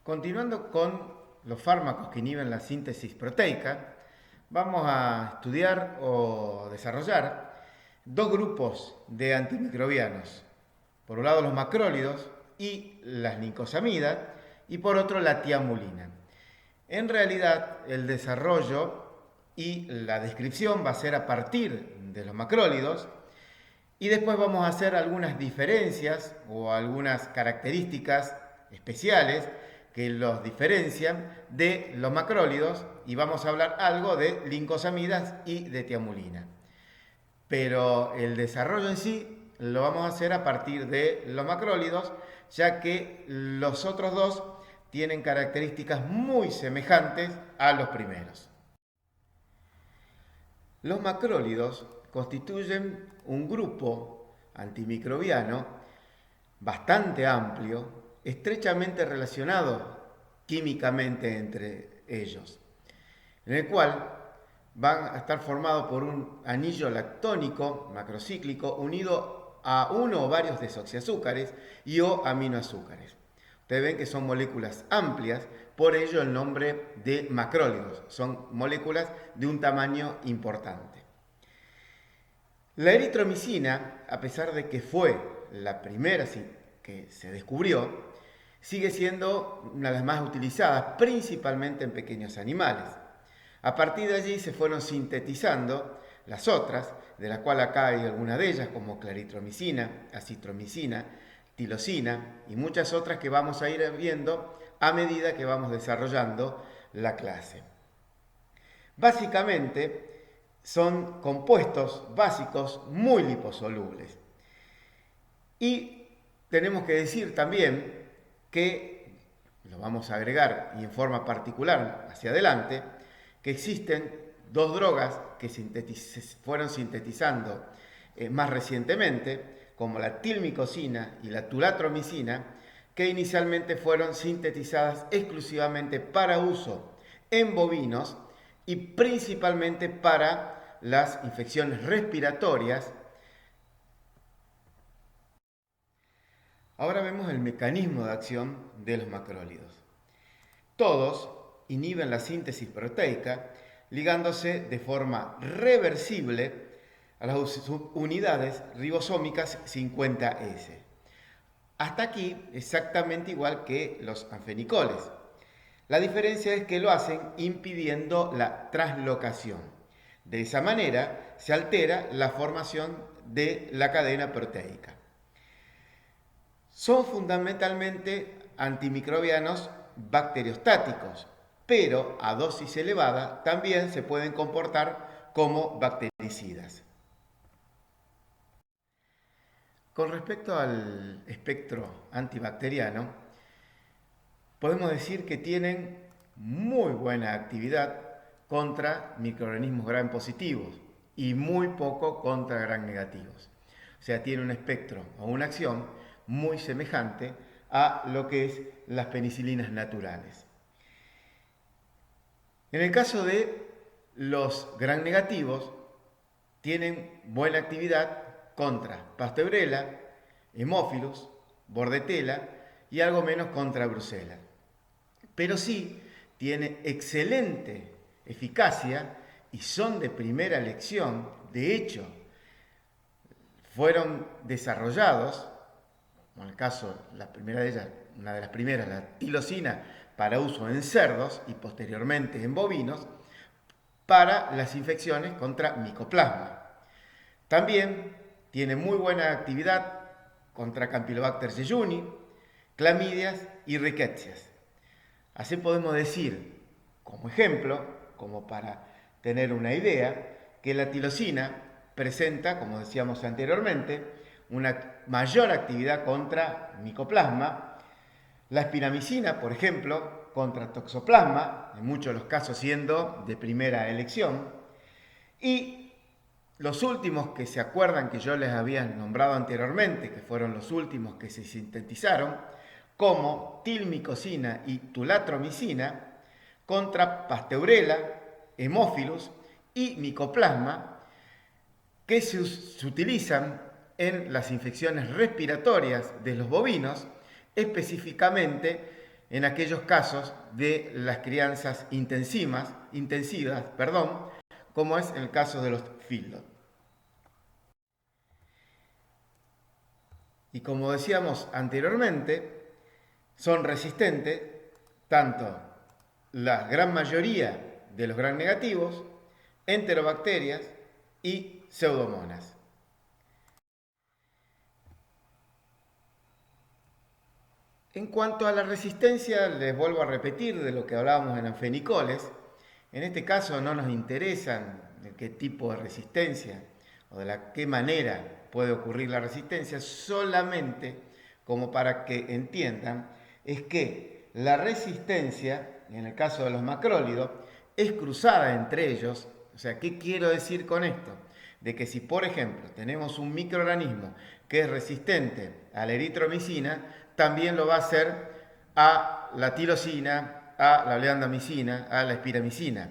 Continuando con los fármacos que inhiben la síntesis proteica, vamos a estudiar o desarrollar dos grupos de antimicrobianos. Por un lado los macrólidos y las nicosamidas y por otro la tiamulina. En realidad el desarrollo y la descripción va a ser a partir de los macrólidos y después vamos a hacer algunas diferencias o algunas características especiales que los diferencian de los macrólidos y vamos a hablar algo de lincosamidas y de tiamulina. Pero el desarrollo en sí lo vamos a hacer a partir de los macrólidos, ya que los otros dos tienen características muy semejantes a los primeros. Los macrólidos constituyen un grupo antimicrobiano bastante amplio, estrechamente relacionado químicamente entre ellos, en el cual van a estar formados por un anillo lactónico macrocíclico unido a uno o varios desoxiazúcares y o aminoazúcares. Ustedes ven que son moléculas amplias, por ello el nombre de macrólidos. Son moléculas de un tamaño importante. La eritromicina, a pesar de que fue la primera que se descubrió, sigue siendo una de las más utilizadas, principalmente en pequeños animales. A partir de allí se fueron sintetizando las otras, de las cuales acá hay algunas de ellas, como claritromicina, acitromicina, tilosina y muchas otras que vamos a ir viendo a medida que vamos desarrollando la clase. Básicamente son compuestos básicos muy liposolubles. Y tenemos que decir también que, lo vamos a agregar y en forma particular hacia adelante, que existen dos drogas que fueron sintetizando más recientemente, como la tilmicosina y la tulatromicina, que inicialmente fueron sintetizadas exclusivamente para uso en bovinos y principalmente para las infecciones respiratorias. Ahora vemos el mecanismo de acción de los macrólidos. Todos inhiben la síntesis proteica ligándose de forma reversible a las unidades ribosómicas 50S. Hasta aquí exactamente igual que los anfenicoles. La diferencia es que lo hacen impidiendo la translocación. De esa manera se altera la formación de la cadena proteica. Son fundamentalmente antimicrobianos bacteriostáticos, pero a dosis elevada también se pueden comportar como bactericidas. Con respecto al espectro antibacteriano, podemos decir que tienen muy buena actividad contra microorganismos gram positivos y muy poco contra gram negativos. O sea, tiene un espectro o una acción muy semejante a lo que es las penicilinas naturales. En el caso de los gram negativos, tienen buena actividad contra Pasteurella, Haemophilus, Bordetella y algo menos contra Brucella. Pero sí tiene excelente eficacia y son de primera elección. De hecho, fueron desarrollados, en el caso, la primera de ellas, una de las primeras, la tilosina, para uso en cerdos y posteriormente en bovinos, para las infecciones contra micoplasma. También tiene muy buena actividad contra Campylobacter jejuni, clamidias y rickettsias. Así podemos decir, como ejemplo, como para tener una idea, que la tilosina presenta, como decíamos anteriormente, una mayor actividad contra micoplasma, la espiramicina, por ejemplo, contra toxoplasma, en muchos de los casos siendo de primera elección, y los últimos que se acuerdan que yo les había nombrado anteriormente, que fueron los últimos que se sintetizaron, como tilmicosina y tulatromicina, contra Pasteurella, Haemophilus y micoplasma, que se utilizan en las infecciones respiratorias de los bovinos, específicamente en aquellos casos de las crianzas intensivas, como es el caso de los feedlot. Y como decíamos anteriormente, son resistentes tanto la gran mayoría de los gram negativos, enterobacterias y pseudomonas. En cuanto a la resistencia, les vuelvo a repetir de lo que hablábamos en anfenicoles. En este caso no nos interesan de qué tipo de resistencia o de qué manera puede ocurrir la resistencia, solamente como para que entiendan, es que la resistencia, en el caso de los macrólidos, es cruzada entre ellos. O sea, ¿qué quiero decir con esto? De que si, por ejemplo, tenemos un microorganismo que es resistente a la eritromicina, también lo va a hacer a la tirosina, a la oleandamicina, a la espiramicina.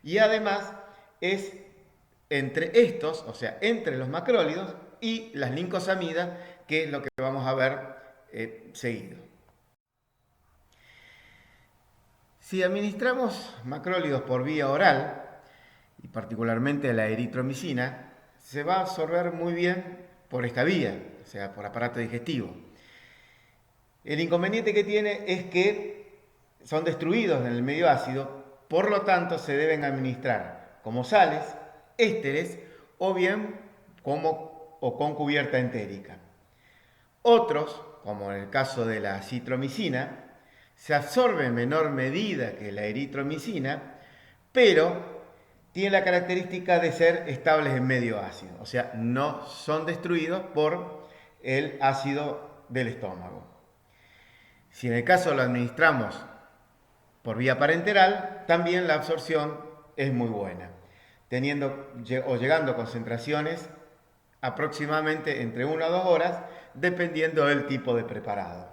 Y además es entre estos, o sea, entre los macrólidos y las lincosamidas, que es lo que vamos a ver seguido. Si administramos macrólidos por vía oral, y particularmente la eritromicina, se va a absorber muy bien por esta vía, o sea, por aparato digestivo. El inconveniente que tiene es que son destruidos en el medio ácido, por lo tanto se deben administrar como sales, ésteres o bien con cubierta entérica. Otros, como en el caso de la citromicina, se absorbe en menor medida que la eritromicina, pero tiene la característica de ser estables en medio ácido, o sea, no son destruidos por el ácido del estómago. Si en el caso lo administramos por vía parenteral, también la absorción es muy buena, teniendo o llegando a concentraciones aproximadamente entre 1 a 2 horas, dependiendo del tipo de preparado.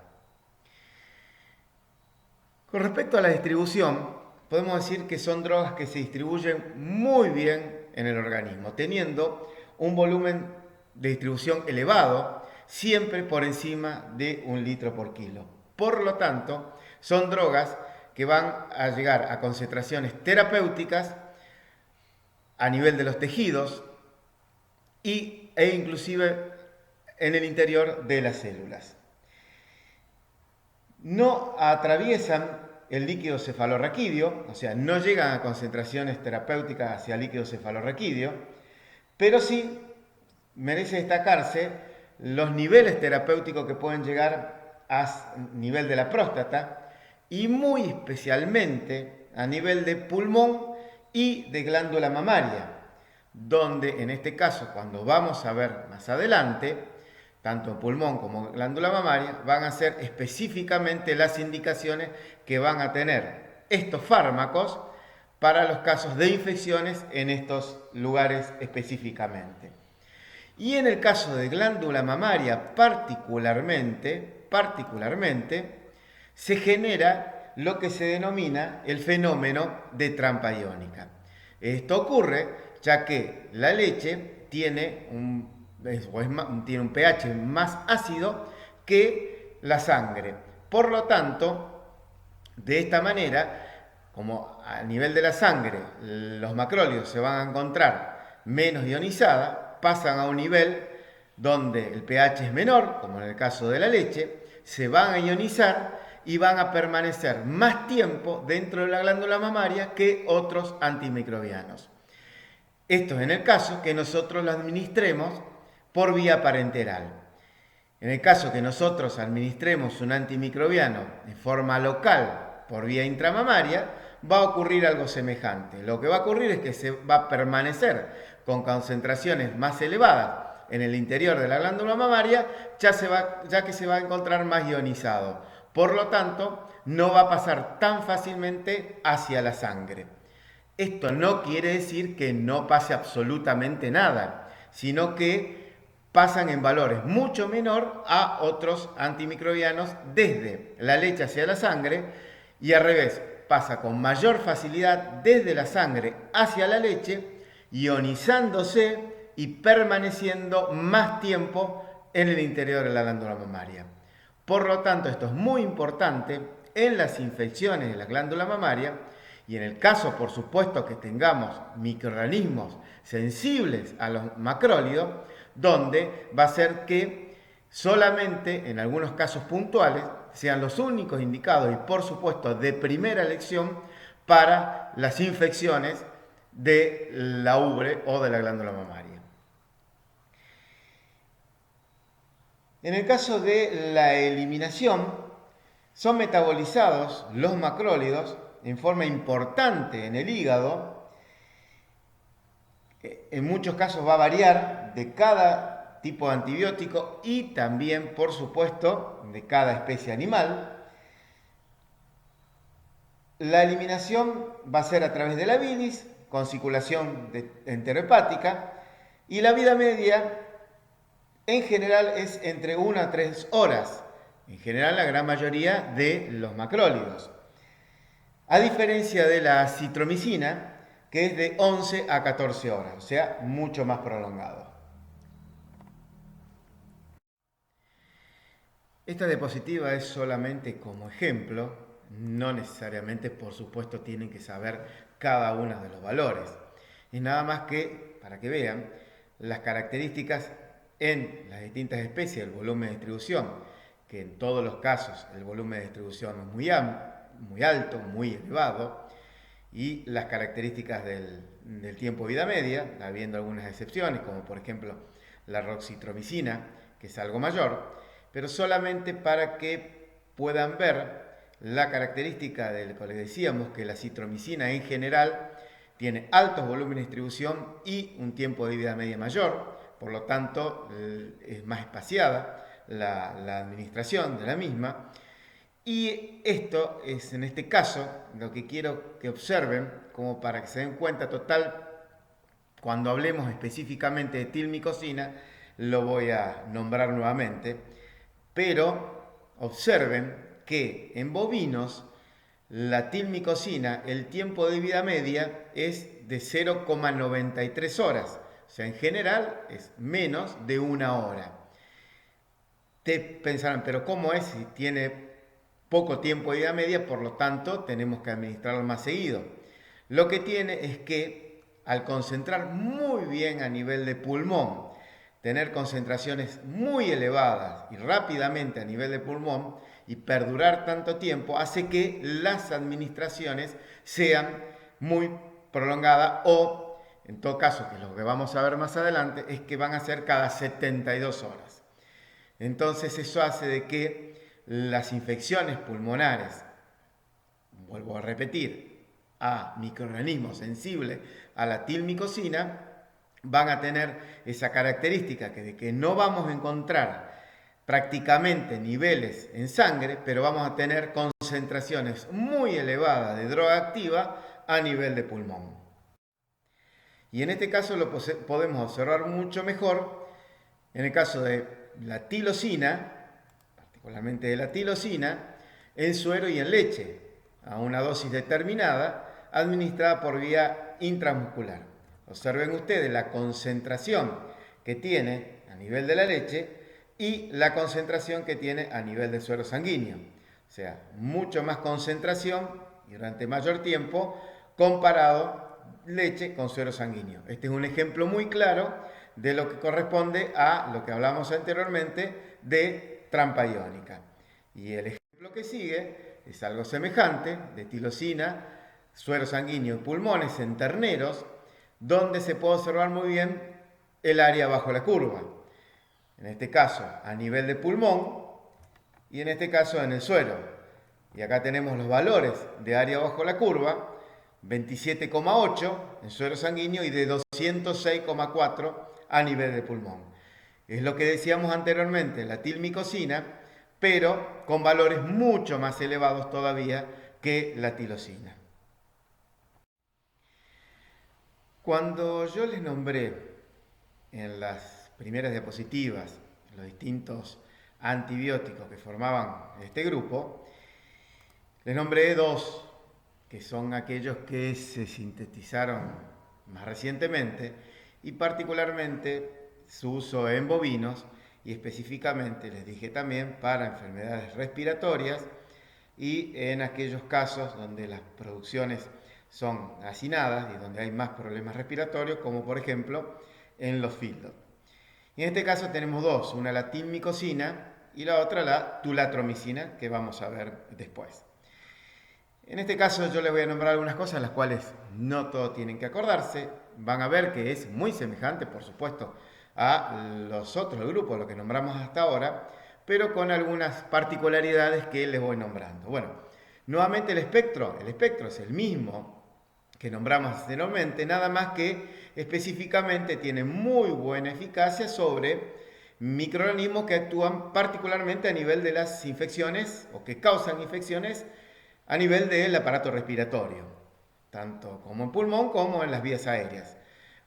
Con respecto a la distribución, podemos decir que son drogas que se distribuyen muy bien en el organismo, teniendo un volumen de distribución elevado, siempre por encima de 1 litro por kilo. Por lo tanto, son drogas que van a llegar a concentraciones terapéuticas a nivel de los tejidos e inclusive en el interior de las células. No atraviesan el líquido cefalorraquídeo, o sea, no llegan a concentraciones terapéuticas hacia el líquido cefalorraquídeo, pero sí merece destacarse los niveles terapéuticos que pueden llegar a nivel de la próstata y muy especialmente a nivel de pulmón y de glándula mamaria, donde en este caso, cuando vamos a ver más adelante, tanto pulmón como glándula mamaria, van a ser específicamente las indicaciones que van a tener estos fármacos para los casos de infecciones en estos lugares específicamente. Y en el caso de glándula mamaria particularmente, se genera lo que se denomina el fenómeno de trampa iónica. Esto ocurre ya que la leche tiene un pH más ácido que la sangre. Por lo tanto, de esta manera, como a nivel de la sangre los macrólidos se van a encontrar menos ionizadas, pasan a un nivel donde el pH es menor, como en el caso de la leche, se van a ionizar y van a permanecer más tiempo dentro de la glándula mamaria que otros antimicrobianos. Esto es en el caso que nosotros lo administremos por vía parenteral. En el caso que nosotros administremos un antimicrobiano de forma local por vía intramamaria, va a ocurrir algo semejante. Lo que va a ocurrir es que se va a permanecer con concentraciones más elevadas en el interior de la glándula mamaria, ya que se va a encontrar más ionizado. Por lo tanto, no va a pasar tan fácilmente hacia la sangre. Esto no quiere decir que no pase absolutamente nada, sino que pasan en valores mucho menor a otros antimicrobianos desde la leche hacia la sangre y al revés, pasa con mayor facilidad desde la sangre hacia la leche, ionizándose y permaneciendo más tiempo en el interior de la glándula mamaria. Por lo tanto, esto es muy importante en las infecciones de la glándula mamaria y en el caso, por supuesto, que tengamos microorganismos sensibles a los macrólidos, donde va a ser que solamente en algunos casos puntuales sean los únicos indicados y por supuesto de primera elección para las infecciones de la ubre o de la glándula mamaria. En el caso de la eliminación, son metabolizados los macrólidos en forma importante en el hígado. En muchos casos va a variar de cada tipo de antibiótico y también, por supuesto, de cada especie animal. La eliminación va a ser a través de la bilis, con circulación enterohepática, y la vida media en general es entre 1 a 3 horas, en general la gran mayoría de los macrólidos. A diferencia de la citromicina, que es de 11 a 14 horas, o sea, mucho más prolongado. Esta diapositiva es solamente como ejemplo, no necesariamente, por supuesto, tienen que saber cada uno de los valores. Es nada más que para que vean las características en las distintas especies, el volumen de distribución, que en todos los casos el volumen de distribución es muy alto, muy elevado, y las características del tiempo de vida media, habiendo algunas excepciones, como por ejemplo la roxitromicina, que es algo mayor, pero solamente para que puedan ver la característica del que les decíamos, que la citromicina en general tiene altos volúmenes de distribución y un tiempo de vida media mayor, por lo tanto es más espaciada la administración de la misma. Y esto es, en este caso, lo que quiero que observen, como para que se den cuenta total, cuando hablemos específicamente de tilmicosina, lo voy a nombrar nuevamente, pero observen que en bovinos, la tilmicosina, el tiempo de vida media es de 0,93 horas, o sea, en general es menos de 1 hora. Te pensarán, pero ¿cómo es si tiene poco tiempo de vida media, por lo tanto tenemos que administrarlo más seguido? Lo que tiene es que al concentrar muy bien a nivel de pulmón, tener concentraciones muy elevadas y rápidamente a nivel de pulmón y perdurar tanto tiempo, hace que las administraciones sean muy prolongadas o, en todo caso, que lo que vamos a ver más adelante, es que van a ser cada 72 horas. Entonces eso hace de que las infecciones pulmonares, vuelvo a repetir, a microorganismos sensibles a la tilmicosina, van a tener esa característica de que no vamos a encontrar prácticamente niveles en sangre, pero vamos a tener concentraciones muy elevadas de droga activa a nivel de pulmón. Y en este caso lo podemos observar mucho mejor en el caso de la tilosina, particularmente de la tilosina, en suero y en leche, a una dosis determinada, administrada por vía intramuscular. Observen ustedes la concentración que tiene a nivel de la leche y la concentración que tiene a nivel del suero sanguíneo. O sea, mucho más concentración y durante mayor tiempo comparado leche con suero sanguíneo. Este es un ejemplo muy claro de lo que corresponde a lo que hablamos anteriormente de trampa iónica. Y el ejemplo que sigue es algo semejante, de tilosina, suero sanguíneo y pulmones en terneros, donde se puede observar muy bien el área bajo la curva. En este caso a nivel de pulmón y en este caso en el suero. Y acá tenemos los valores de área bajo la curva, 27,8 en suero sanguíneo y de 206,4 a nivel de pulmón. Es lo que decíamos anteriormente, la tilmicosina, pero con valores mucho más elevados todavía que la tilosina. Cuando yo les nombré en las primeras diapositivas los distintos antibióticos que formaban este grupo, les nombré dos, que son aquellos que se sintetizaron más recientemente y particularmente su uso en bovinos y específicamente les dije también para enfermedades respiratorias, y en aquellos casos donde las producciones son hacinadas y donde hay más problemas respiratorios, como por ejemplo en los feedlots. En este caso tenemos dos, una la tilmicosina y la otra la tulatromicina, que vamos a ver después. En este caso yo les voy a nombrar algunas cosas las cuales no todos tienen que acordarse. Van a ver que es muy semejante, por supuesto, a los otros grupos, lo que nombramos hasta ahora, pero con algunas particularidades que les voy nombrando. Bueno, nuevamente el espectro es el mismo que nombramos anteriormente, nada más que específicamente tiene muy buena eficacia sobre microorganismos que actúan particularmente a nivel de las infecciones o que causan infecciones a nivel del aparato respiratorio, tanto como en pulmón como en las vías aéreas,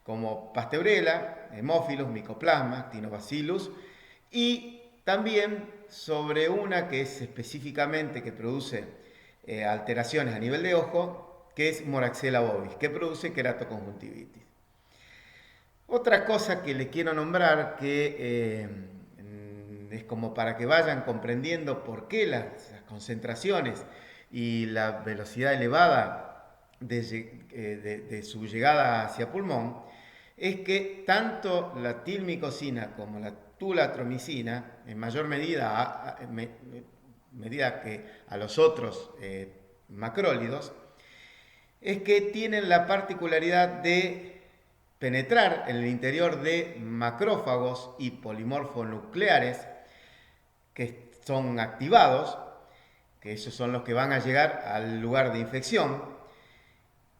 como Pasteurella, Haemophilus, Mycoplasma, Actinobacillus, y también sobre una que es específicamente que produce alteraciones a nivel de ojo, que es Moraxella bovis, que produce queratoconjuntivitis. Otra cosa que les quiero nombrar que es como para que vayan comprendiendo por qué las concentraciones y la velocidad elevada de su llegada hacia pulmón, es que tanto la tilmicosina como la tulatromicina, en mayor medida, medida que a los otros macrólidos, es que tienen la particularidad de penetrar en el interior de macrófagos y polimorfonucleares que son activados, que esos son los que van a llegar al lugar de infección,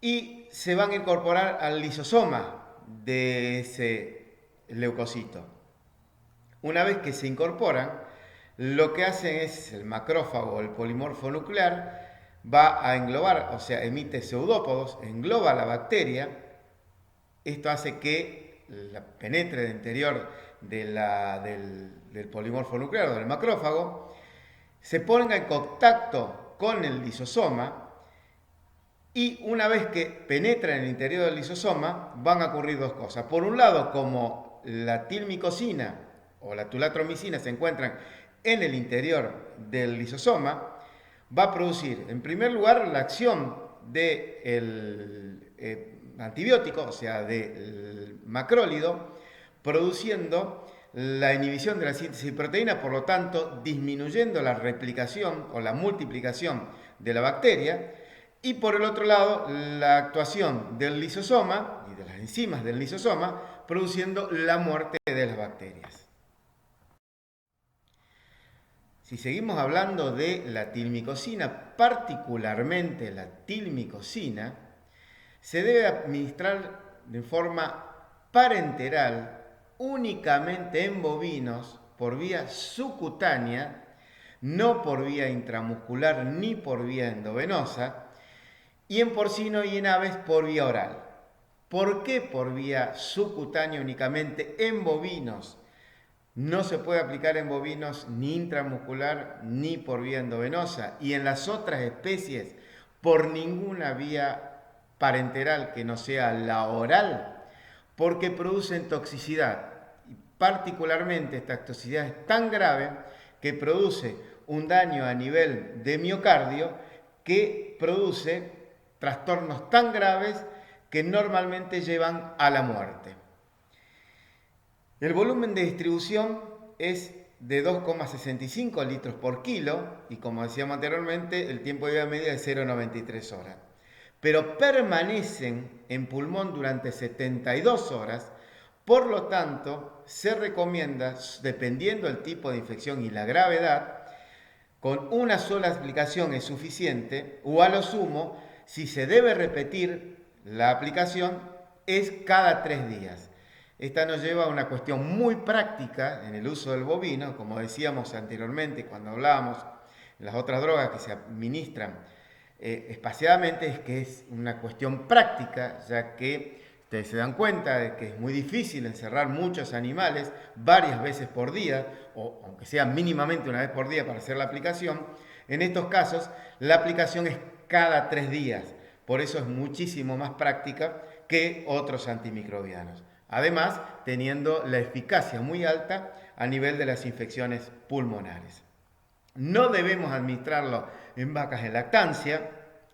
y se van a incorporar al lisosoma de ese leucocito. Una vez que se incorporan, lo que hacen es el macrófago, el polimorfo nuclear, va a englobar, o sea, emite pseudópodos, engloba la bacteria. Esto hace que penetre el interior del polimorfo nuclear o del macrófago, se ponga en contacto con el lisosoma y una vez que penetra en el interior del lisosoma van a ocurrir dos cosas. Por un lado, como la tilmicosina o la tulatromicina se encuentran en el interior del lisosoma, va a producir en primer lugar la acción del antibiótico, o sea, del macrólido, produciendo la inhibición de la síntesis de proteína, por lo tanto disminuyendo la replicación o la multiplicación de la bacteria, y por el otro lado la actuación del lisosoma y de las enzimas del lisosoma produciendo la muerte de las bacterias. Si seguimos hablando de la tilmicosina, particularmente la tilmicosina, se debe administrar de forma parenteral únicamente en bovinos por vía subcutánea, no por vía intramuscular ni por vía endovenosa, y en porcino y en aves por vía oral. ¿Por qué por vía subcutánea únicamente en bovinos? No se puede aplicar en bovinos ni intramuscular ni por vía endovenosa, y en las otras especies por ninguna vía parenteral que no sea la oral, porque producen toxicidad. Y particularmente esta toxicidad es tan grave que produce un daño a nivel de miocardio que produce trastornos tan graves que normalmente llevan a la muerte. El volumen de distribución es de 2,65 litros por kilo y, como decíamos anteriormente, el tiempo de vida media es 0,93 horas. Pero permanecen en pulmón durante 72 horas, por lo tanto, se recomienda, dependiendo del tipo de infección y la gravedad, con una sola aplicación es suficiente, o a lo sumo, si se debe repetir la aplicación, es cada 3 días. Esta nos lleva a una cuestión muy práctica en el uso del bovino, como decíamos anteriormente cuando hablábamos de las otras drogas que se administran espaciadamente, es que es una cuestión práctica, ya que ustedes se dan cuenta de que es muy difícil encerrar muchos animales varias veces por día, o aunque sea mínimamente una vez por día para hacer la aplicación. En estos casos, la aplicación es cada 3 días, por eso es muchísimo más práctica que otros antimicrobianos. Además, teniendo la eficacia muy alta a nivel de las infecciones pulmonares. No debemos administrarlo en vacas en lactancia,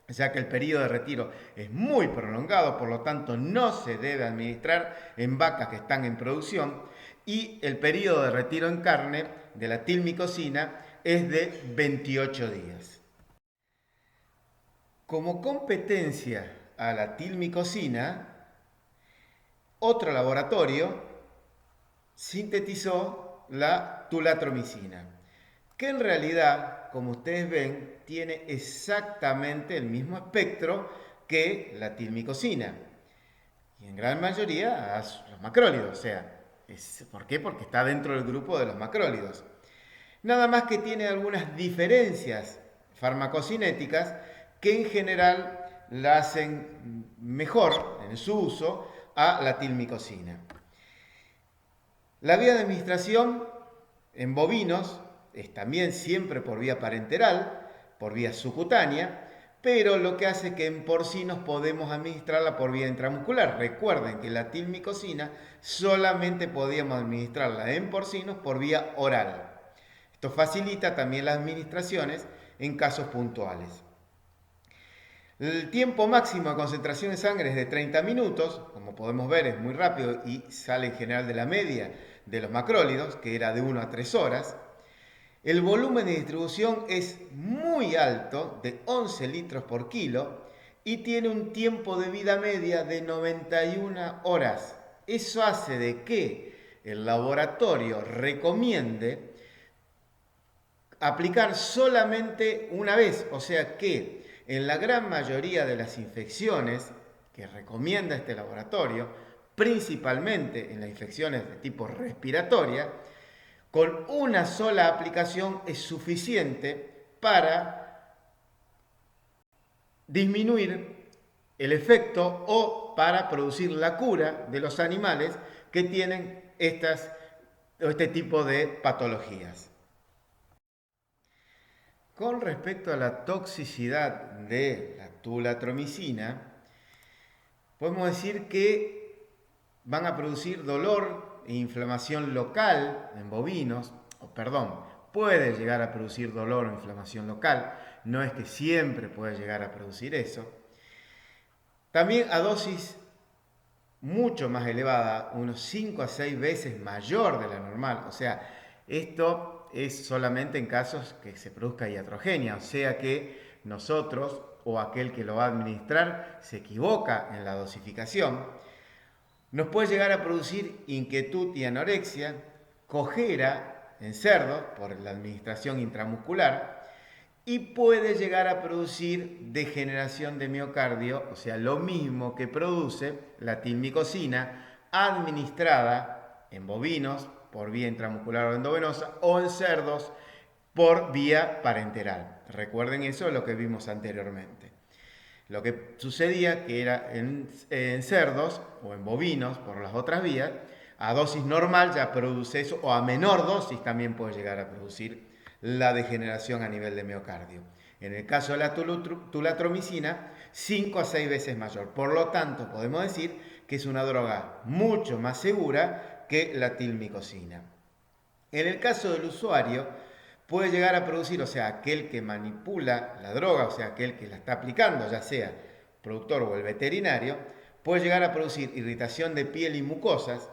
ya que el periodo de retiro es muy prolongado, por lo tanto no se debe administrar en vacas que están en producción, y el periodo de retiro en carne de la tilmicosina es de 28 días. Como competencia a la tilmicosina, otro laboratorio sintetizó la tulatromicina, que en realidad, como ustedes ven, tiene exactamente el mismo espectro que la tilmicosina, y en gran mayoría a los macrólidos, o sea, ¿por qué? Porque está dentro del grupo de los macrólidos. Nada más que tiene algunas diferencias farmacocinéticas que en general la hacen mejor en su uso a la tilmicosina. La vía de administración en bovinos es también siempre por vía parenteral, por vía subcutánea, pero lo que hace que en porcinos podemos administrarla por vía intramuscular. Recuerden que la tilmicosina solamente podíamos administrarla en porcinos por vía oral. Esto facilita también las administraciones en casos puntuales. El tiempo máximo de concentración de sangre es de 30 minutos, como podemos ver es muy rápido y sale en general de la media de los macrólidos, que era de 1 a 3 horas. El volumen de distribución es muy alto, de 11 litros por kilo, y tiene un tiempo de vida media de 91 horas. Eso hace de que el laboratorio recomiende aplicar solamente una vez, o sea que en la gran mayoría de las infecciones que recomienda este laboratorio, principalmente en las infecciones de tipo respiratoria, con una sola aplicación es suficiente para disminuir el efecto o para producir la cura de los animales que tienen este tipo de patologías. Con respecto a la toxicidad de la tulatromicina, podemos decir que van a producir dolor e inflamación local en bovinos, puede llegar a producir dolor o inflamación local, no es que siempre puede llegar a producir eso. También a dosis mucho más elevada, unos 5 a 6 veces mayor de la normal, o sea, esto es solamente en casos que se produzca iatrogenia, o sea que nosotros o aquel que lo va a administrar se equivoca en la dosificación. Nos puede llegar a producir inquietud y anorexia, cojera en cerdos por la administración intramuscular, y puede llegar a producir degeneración de miocardio, o sea, lo mismo que produce la tilmicosina administrada en bovinos por vía intramuscular o endovenosa o en cerdos por vía parenteral. Recuerden eso, lo que vimos anteriormente. Lo que sucedía que era en cerdos o en bovinos por las otras vías, a dosis normal ya produce eso, o a menor dosis también puede llegar a producir la degeneración a nivel de miocardio. En el caso de la tulatromicina, 5 a 6 veces mayor. Por lo tanto, podemos decir que es una droga mucho más segura que la tilmicosina. En el caso del usuario, puede llegar a producir, o sea, aquel que manipula la droga, o sea, aquel que la está aplicando, ya sea productor o el veterinario, puede llegar a producir irritación de piel y mucosas,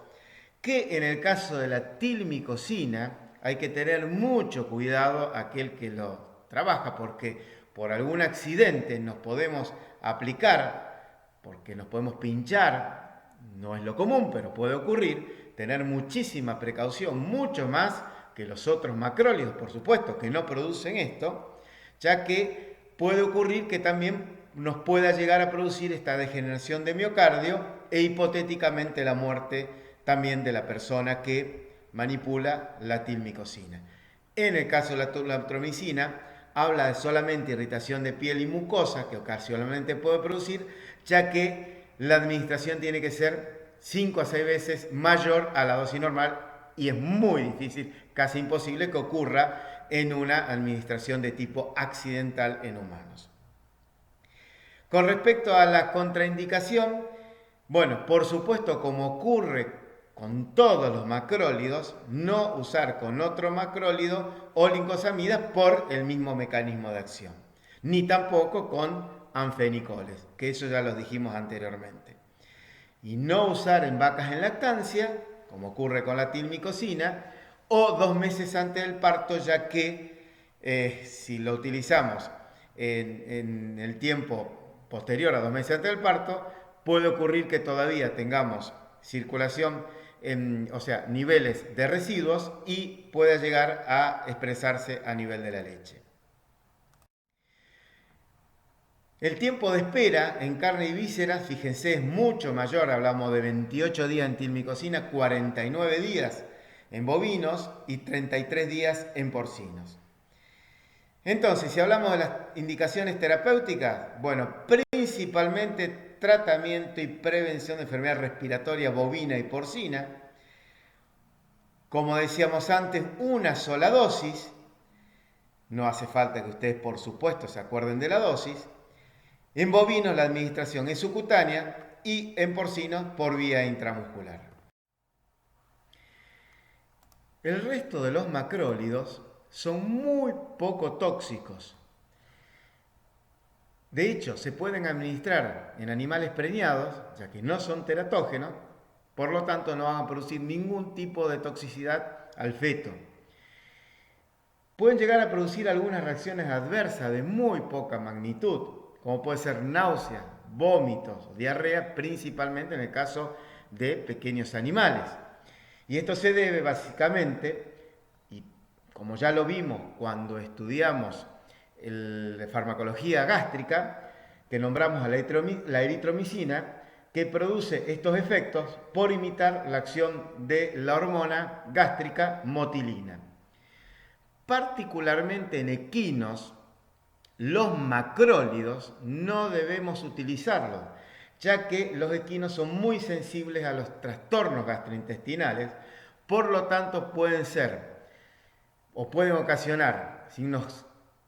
que en el caso de la tilmicosina hay que tener mucho cuidado aquel que lo trabaja, porque por algún accidente nos podemos aplicar, porque nos podemos pinchar, no es lo común, pero puede ocurrir, tener muchísima precaución, mucho más que los otros macrólidos, por supuesto, que no producen esto, ya que puede ocurrir que también nos pueda llegar a producir esta degeneración de miocardio e hipotéticamente la muerte también de la persona que manipula la tilmicosina. En el caso de la tulatromicina, habla de solamente irritación de piel y mucosa que ocasionalmente puede producir, ya que la administración tiene que ser 5 a 6 veces mayor a la dosis normal y es muy difícil, casi imposible que ocurra en una administración de tipo accidental en humanos. Con respecto a la contraindicación, bueno, por supuesto, como ocurre con todos los macrólidos, no usar con otro macrólido o lincosamida por el mismo mecanismo de acción, ni tampoco con anfenicoles, que eso ya lo dijimos anteriormente. Y no usar en vacas en lactancia, como ocurre con la tilmicosina, o 2 meses antes del parto, ya que si lo utilizamos en el tiempo posterior a 2 meses antes del parto, puede ocurrir que todavía tengamos circulación, o sea, niveles de residuos, y pueda llegar a expresarse a nivel de la leche. El tiempo de espera en carne y vísceras, fíjense, es mucho mayor. Hablamos de 28 días en tilmicosina, 49 días en bovinos y 33 días en porcinos. Entonces, si hablamos de las indicaciones terapéuticas, bueno, principalmente tratamiento y prevención de enfermedad respiratoria bovina y porcina. Como decíamos antes, una sola dosis. No hace falta que ustedes, por supuesto, se acuerden de la dosis. En bovinos la administración es subcutánea y en porcinos por vía intramuscular. El resto de los macrólidos son muy poco tóxicos. De hecho, se pueden administrar en animales preñados, ya que no son teratógenos, por lo tanto no van a producir ningún tipo de toxicidad al feto. Pueden llegar a producir algunas reacciones adversas de muy poca magnitud, como puede ser náuseas, vómitos, diarrea, principalmente en el caso de pequeños animales. Y esto se debe básicamente, y como ya lo vimos cuando estudiamos la farmacología gástrica, que nombramos a la eritromicina, que produce estos efectos por imitar la acción de la hormona gástrica motilina. Particularmente en equinos, los macrólidos no debemos utilizarlos, ya que los equinos son muy sensibles a los trastornos gastrointestinales, por lo tanto pueden ser o pueden ocasionar signos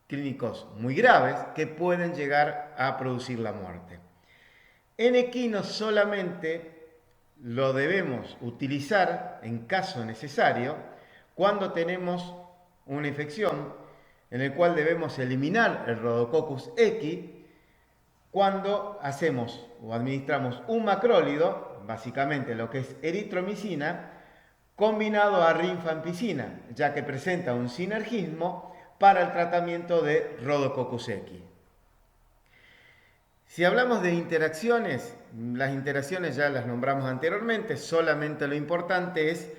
clínicos muy graves que pueden llegar a producir la muerte. En equinos solamente lo debemos utilizar en caso necesario cuando tenemos una infección en el cual debemos eliminar el Rhodococcus equi cuando hacemos o administramos un macrólido, básicamente lo que es eritromicina, combinado a rifampicina, ya que presenta un sinergismo para el tratamiento de Rhodococcus equi. Si hablamos de interacciones, las interacciones ya las nombramos anteriormente, solamente lo importante es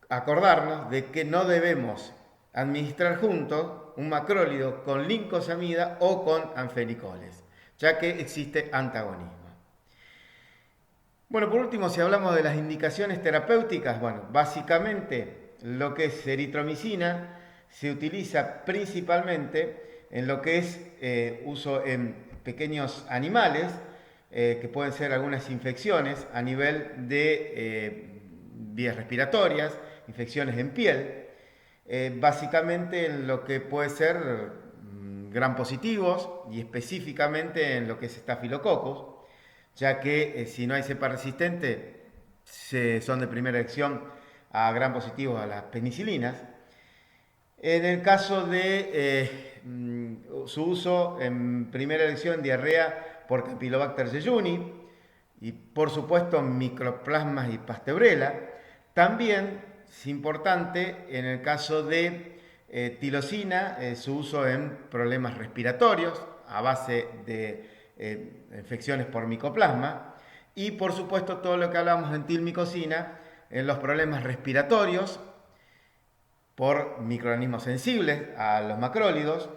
acordarnos de que no debemos administrar juntos un macrólido con lincosamida o con anfenicoles, ya que existe antagonismo. Bueno, por último, si hablamos de las indicaciones terapéuticas, bueno, básicamente lo que es eritromicina se utiliza principalmente en lo que es uso en pequeños animales, que pueden ser algunas infecciones a nivel de vías respiratorias, infecciones en piel, básicamente en lo que puede ser gram positivos y específicamente en lo que es estafilococcus, ya que si no hay cepa resistente son de primera elección a gram positivos a las penicilinas. En el caso de su uso en primera elección, diarrea por Campylobacter jejuni y por supuesto microplasmas y pasteurella. También es importante en el caso de tilosina, su uso en problemas respiratorios a base de infecciones por micoplasma, y por supuesto todo lo que hablamos en tilmicosina en los problemas respiratorios por microorganismos sensibles a los macrólidos,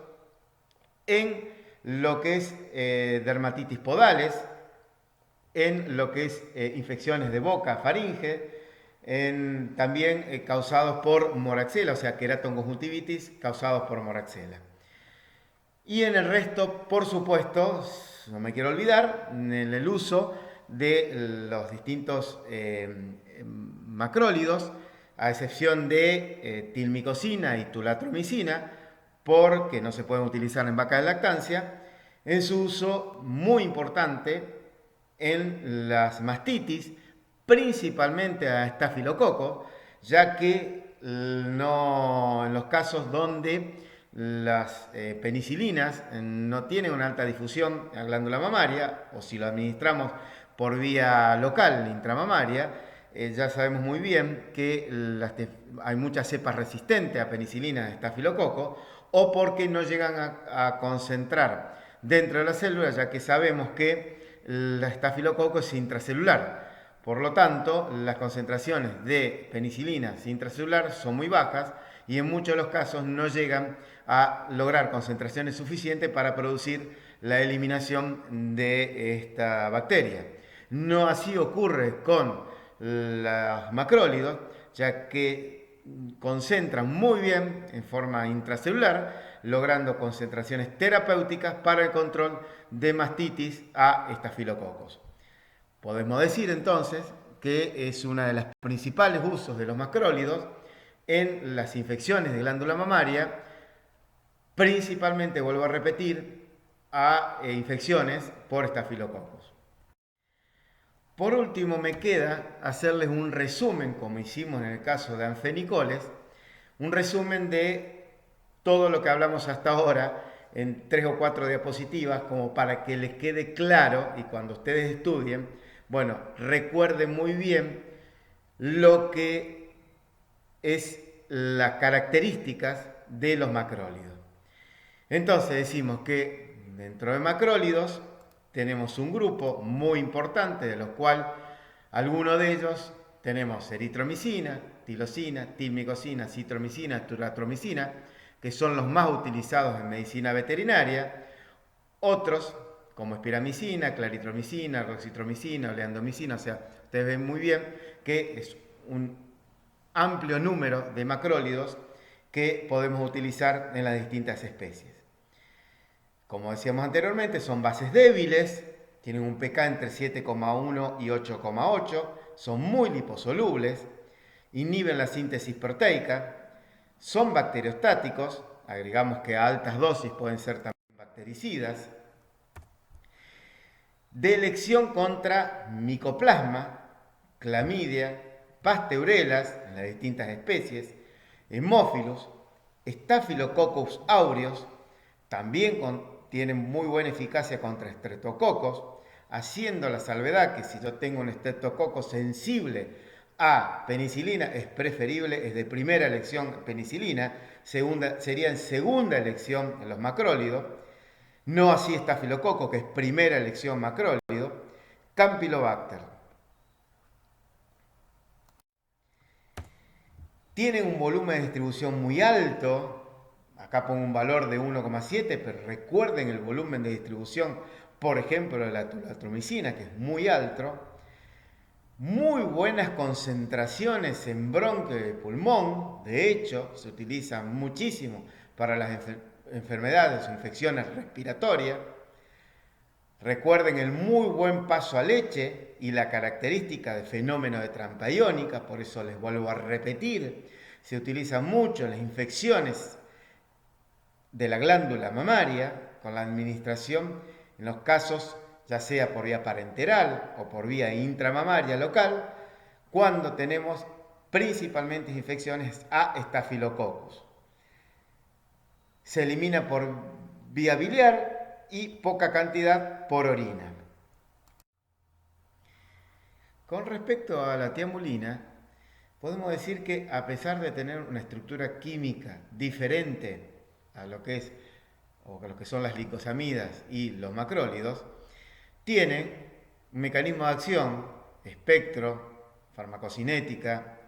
en lo que es dermatitis podales, en lo que es infecciones de boca, faringe, también causados por moraxela, o sea, queratoconjuntivitis causados por moraxela. Y en el resto, por supuesto, no me quiero olvidar, en el uso de los distintos macrólidos, a excepción de tilmicosina y tulatromicina, porque no se pueden utilizar en vaca de lactancia, en su uso muy importante en las mastitis, principalmente a estafilococo, ya que no, en los casos donde las penicilinas no tienen una alta difusión en la glándula mamaria, o si lo administramos por vía local, intramamaria, ya sabemos muy bien que hay muchas cepas resistentes a penicilina de estafilococo, o porque no llegan a concentrar dentro de la célula, ya que sabemos que el estafilococo es intracelular. Por lo tanto, las concentraciones de penicilinas intracelular son muy bajas y en muchos de los casos no llegan a lograr concentraciones suficientes para producir la eliminación de esta bacteria. No así ocurre con los macrólidos, ya que concentran muy bien en forma intracelular, logrando concentraciones terapéuticas para el control de mastitis a estafilococos. Podemos decir entonces que es uno de los principales usos de los macrólidos en las infecciones de glándula mamaria, principalmente, vuelvo a repetir, a infecciones por estafilococos. Por último, me queda hacerles un resumen, como hicimos en el caso de anfenicoles, un resumen de todo lo que hablamos hasta ahora en 3 o 4 diapositivas, como para que les quede claro y cuando ustedes estudien, bueno, recuerden muy bien lo que es las características de los macrólidos. Entonces decimos que dentro de macrólidos tenemos un grupo muy importante, de los cuales algunos de ellos tenemos eritromicina, tirosina, tilmicosina, citromicina, turatromicina, que son los más utilizados en medicina veterinaria. Otros, como espiramicina, claritromicina, roxitromicina, oleandomicina, o sea, ustedes ven muy bien que es un amplio número de macrólidos que podemos utilizar en las distintas especies. Como decíamos anteriormente, son bases débiles, tienen un pK entre 7,1 y 8,8, son muy liposolubles, inhiben la síntesis proteica, son bacteriostáticos, agregamos que a altas dosis pueden ser también bactericidas, de elección contra micoplasma, clamidia, pasteurelas en las distintas especies, hemófilos, Staphylococcus aureus, también tienen muy buena eficacia contra estreptococos, haciendo la salvedad que si yo tengo un estreptococo sensible a penicilina, es preferible, es de primera elección penicilina, sería en segunda elección en los macrólidos, no así estafilococo, que es primera elección macrólido, Campylobacter. Tienen un volumen de distribución muy alto, acá pongo un valor de 1,7, pero recuerden el volumen de distribución, por ejemplo, de la tulatromicina, que es muy alto. Muy buenas concentraciones en bronquio de pulmón, de hecho, se utilizan muchísimo para las enfermedades o infecciones respiratorias. Recuerden el muy buen paso a leche y la característica de fenómeno de trampa iónica, por eso les vuelvo a repetir, se utiliza mucho en las infecciones de la glándula mamaria con la administración en los casos ya sea por vía parenteral o por vía intramamaria local, cuando tenemos principalmente infecciones a Staphylococcus. Se elimina por vía biliar y poca cantidad por orina. Con respecto a la tiamulina, podemos decir que a pesar de tener una estructura química diferente a lo que son las glicosamidas y los macrólidos, tiene un mecanismo de acción, espectro, farmacocinética,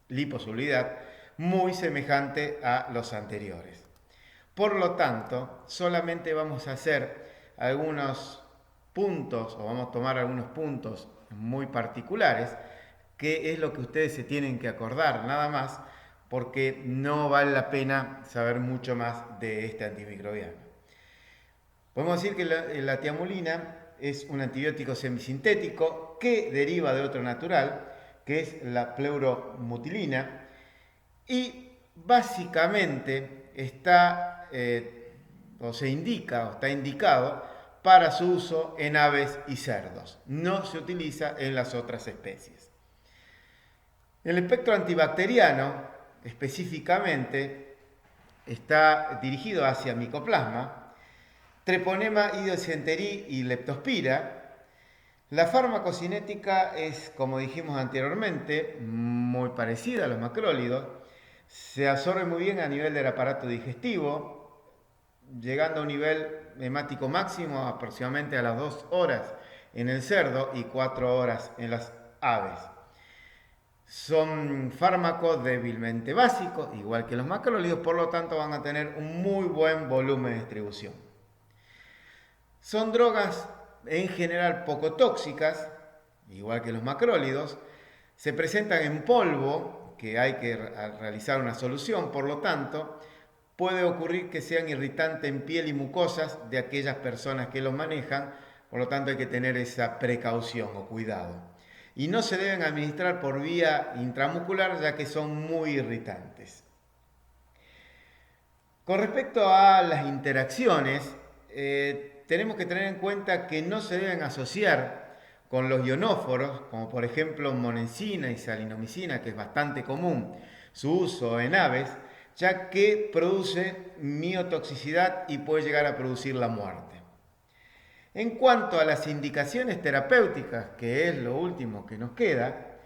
liposolubilidad, muy semejante a los anteriores. Por lo tanto, solamente vamos a hacer algunos puntos, o vamos a tomar algunos puntos muy particulares, que es lo que ustedes se tienen que acordar, nada más, porque no vale la pena saber mucho más de este antimicrobiano. Podemos decir que la tiamulina es un antibiótico semisintético que deriva de otro natural, que es la pleuromutilina, y básicamente está indicado para su uso en aves y cerdos. No se utiliza en las otras especies. El espectro antibacteriano, específicamente, está dirigido hacia Mycoplasma, Treponema idiosenteri y Leptospira. La farmacocinética es, como dijimos anteriormente, muy parecida a los macrólidos. Se absorbe muy bien a nivel del aparato digestivo, llegando a un nivel hemático máximo aproximadamente a las 2 horas en el cerdo y 4 horas en las aves. Son fármacos débilmente básicos, igual que los macrólidos, por lo tanto van a tener un muy buen volumen de distribución. Son drogas en general poco tóxicas, igual que los macrólidos. Se presentan en polvo, que hay que realizar una solución, por lo tanto, puede ocurrir que sean irritantes en piel y mucosas de aquellas personas que los manejan, por lo tanto hay que tener esa precaución o cuidado. Y no se deben administrar por vía intramuscular, ya que son muy irritantes. Con respecto a las interacciones, tenemos que tener en cuenta que no se deben asociar con los ionóforos, como por ejemplo monensina y salinomicina, que es bastante común su uso en aves, ya que produce miotoxicidad y puede llegar a producir la muerte. En cuanto a las indicaciones terapéuticas, que es lo último que nos queda,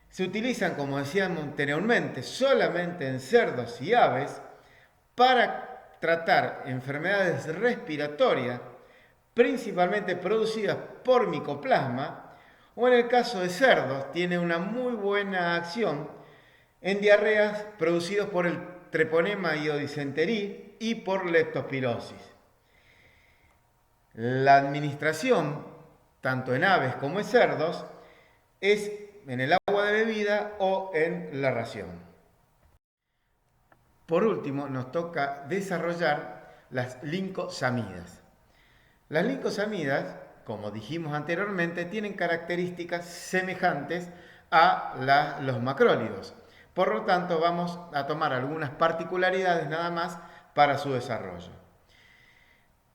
se utilizan, como decíamos anteriormente, solamente en cerdos y aves para tratar enfermedades respiratorias, principalmente producidas por Mycoplasma, o en el caso de cerdos, tiene una muy buena acción en diarreas producidas por el Treponema iodisenteri y por leptospirosis. La administración, tanto en aves como en cerdos, es en el agua de bebida o en la ración. Por último, nos toca desarrollar las lincosamidas. Las lincosamidas, como dijimos anteriormente, tienen características semejantes a los macrólidos. Por lo tanto, vamos a tomar algunas particularidades nada más para su desarrollo.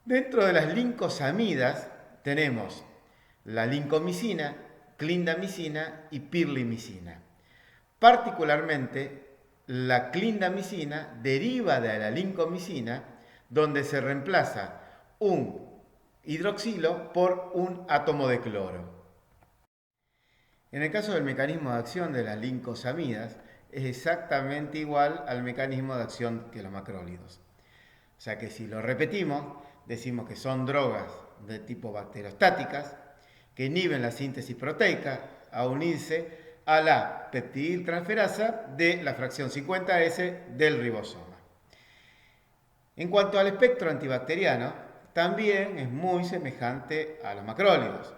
Dentro de las lincosamidas tenemos la lincomicina, clindamicina y pirlimicina. Particularmente, la clindamicina deriva de la lincomicina, donde se reemplaza un hidroxilo por un átomo de cloro. En el caso del mecanismo de acción de las lincosamidas, es exactamente igual al mecanismo de acción que los macrólidos. O sea que si lo repetimos, decimos que son drogas de tipo bacteriostáticas que inhiben la síntesis proteica a unirse a la peptidiltransferasa de la fracción 50S del ribosoma. En cuanto al espectro antibacteriano, también es muy semejante a los macrólidos.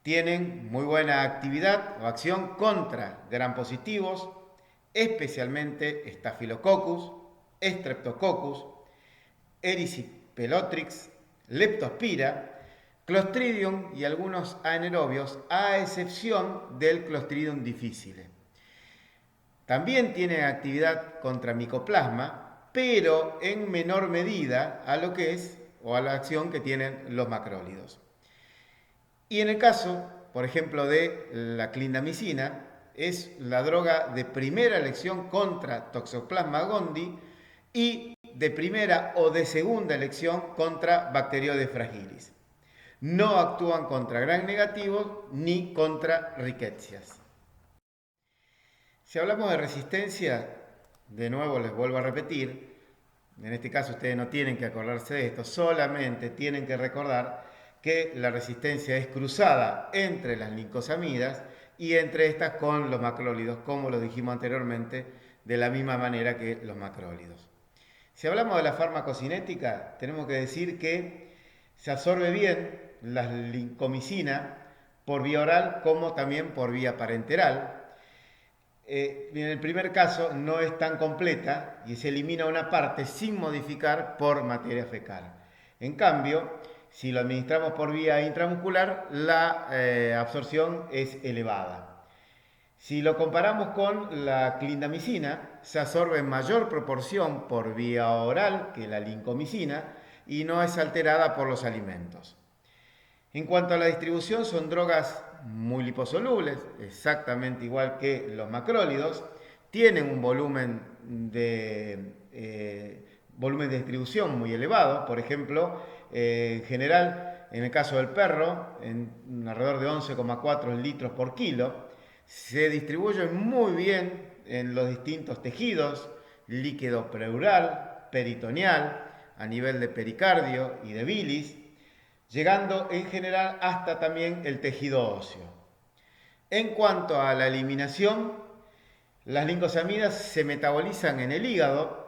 Tienen muy buena actividad o acción contra gram positivos, especialmente Staphylococcus, Streptococcus, Erysipelotrix, Leptospira, Clostridium y algunos anaerobios, a excepción del Clostridium difficile. También tiene actividad contra Mycoplasma, pero en menor medida a lo que es o a la acción que tienen los macrólidos. Y en el caso, por ejemplo, de la clindamicina, es la droga de primera elección contra Toxoplasma gondii y de primera o de segunda elección contra Bacteroides fragilis. No actúan contra gram negativos ni contra rickettsias. Si hablamos de resistencia, de nuevo les vuelvo a repetir, en este caso ustedes no tienen que acordarse de esto, solamente tienen que recordar que la resistencia es cruzada entre las lincosamidas y entre estas con los macrólidos, como lo dijimos anteriormente, de la misma manera que los macrólidos. Si hablamos de la farmacocinética, tenemos que decir que se absorbe bien la lincomicina por vía oral como también por vía parenteral. En el primer caso no es tan completa y se elimina una parte sin modificar por materia fecal. En cambio, si lo administramos por vía intramuscular, la absorción es elevada. Si lo comparamos con la clindamicina, se absorbe en mayor proporción por vía oral que la lincomicina y no es alterada por los alimentos. En cuanto a la distribución, son drogas muy liposolubles, exactamente igual que los macrólidos, tienen un volumen de distribución muy elevado. Por ejemplo, en general, en el caso del perro, en alrededor de 11,4 litros por kilo, se distribuyen muy bien en los distintos tejidos, líquido pleural, peritoneal, a nivel de pericardio y de bilis, llegando en general hasta también el tejido óseo. En cuanto a la eliminación, las lincosamidas se metabolizan en el hígado,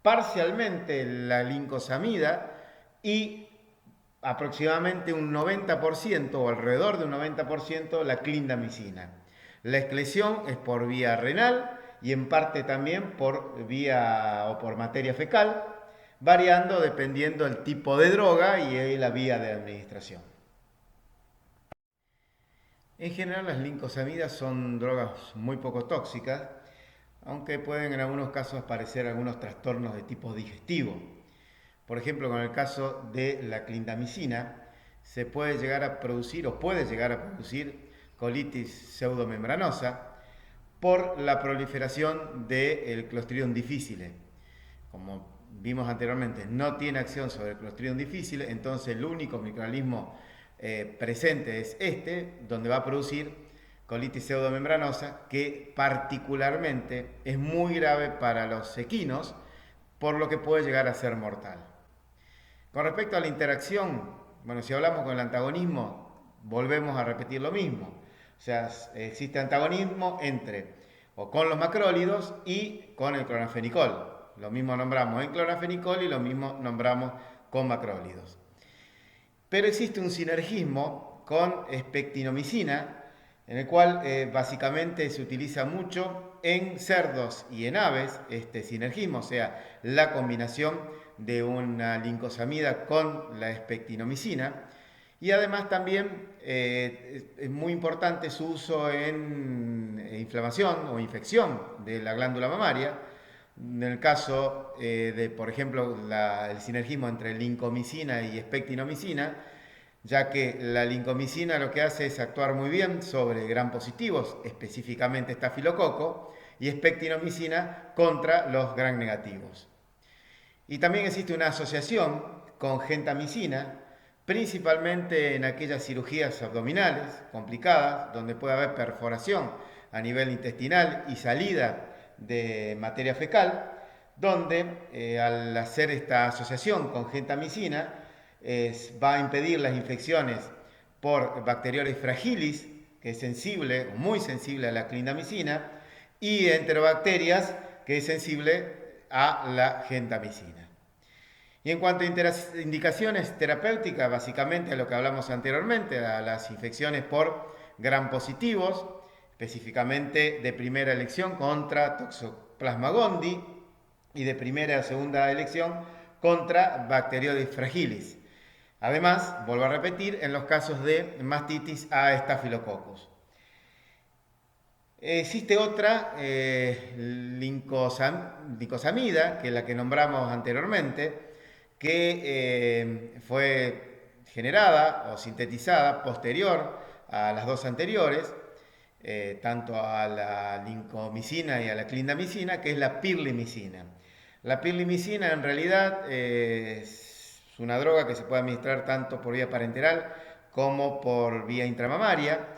parcialmente la lincosamida y aproximadamente un 90% o alrededor de un 90% la clindamicina. La excreción es por vía renal y en parte también por vía o por materia fecal, variando dependiendo del tipo de droga y la vía de administración. En general las lincosamidas son drogas muy poco tóxicas, aunque pueden en algunos casos aparecer algunos trastornos de tipo digestivo. Por ejemplo, con el caso de la clindamicina, se puede llegar a producir o puede llegar a producir colitis pseudomembranosa por la proliferación del Clostridium difficile. Como vimos anteriormente, no tiene acción sobre el Clostridium difficile, entonces el único microorganismo presente es donde va a producir colitis pseudomembranosa, que particularmente es muy grave para los equinos, por lo que puede llegar a ser mortal. Con respecto a la interacción, bueno, si hablamos con el antagonismo, volvemos a repetir lo mismo. O sea, existe antagonismo entre o con los macrólidos y con el clorafenicol. Lo mismo nombramos en clorafenicol y lo mismo nombramos con macrólidos. Pero existe un sinergismo con espectinomicina, en el cual básicamente se utiliza mucho en cerdos y en aves este sinergismo, o sea, la combinación de una lincosamida con la espectinomicina. Y además también es muy importante su uso en inflamación o infección de la glándula mamaria. En el caso de, por ejemplo, el sinergismo entre lincomicina y espectinomicina, ya que la lincomicina lo que hace es actuar muy bien sobre gram positivos, específicamente estafilococo, y espectinomicina contra los gram negativos. Y también existe una asociación con gentamicina, principalmente en aquellas cirugías abdominales complicadas, donde puede haber perforación a nivel intestinal y salida de materia fecal, donde al hacer esta asociación con gentamicina va a impedir las infecciones por Bacteroides fragilis, que es sensible, muy sensible a la clindamicina, y enterobacterias, que es sensible a la gentamicina. Y en cuanto a indicaciones terapéuticas, básicamente a lo que hablamos anteriormente, a las infecciones por gram positivos, específicamente de primera elección contra Toxoplasma gondii y de primera o segunda elección contra Bacteroides fragilis. Además, vuelvo a repetir, en los casos de mastitis a Staphylococcus. Existe otra lincosamida, que es la que nombramos anteriormente, que fue generada o sintetizada posterior a las dos anteriores, tanto a la lincomicina y a la clindamicina, que es la pirlimicina. La pirlimicina en realidad es una droga que se puede administrar tanto por vía parenteral como por vía intramamaria.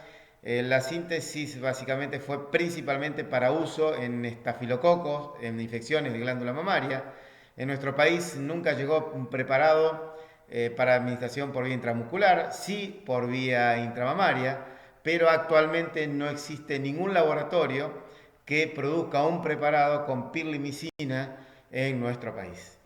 La síntesis básicamente fue principalmente para uso en estafilococos, en infecciones de glándula mamaria. En nuestro país nunca llegó un preparado para administración por vía intramuscular, sí por vía intramamaria, pero actualmente no existe ningún laboratorio que produzca un preparado con pirlimicina en nuestro país.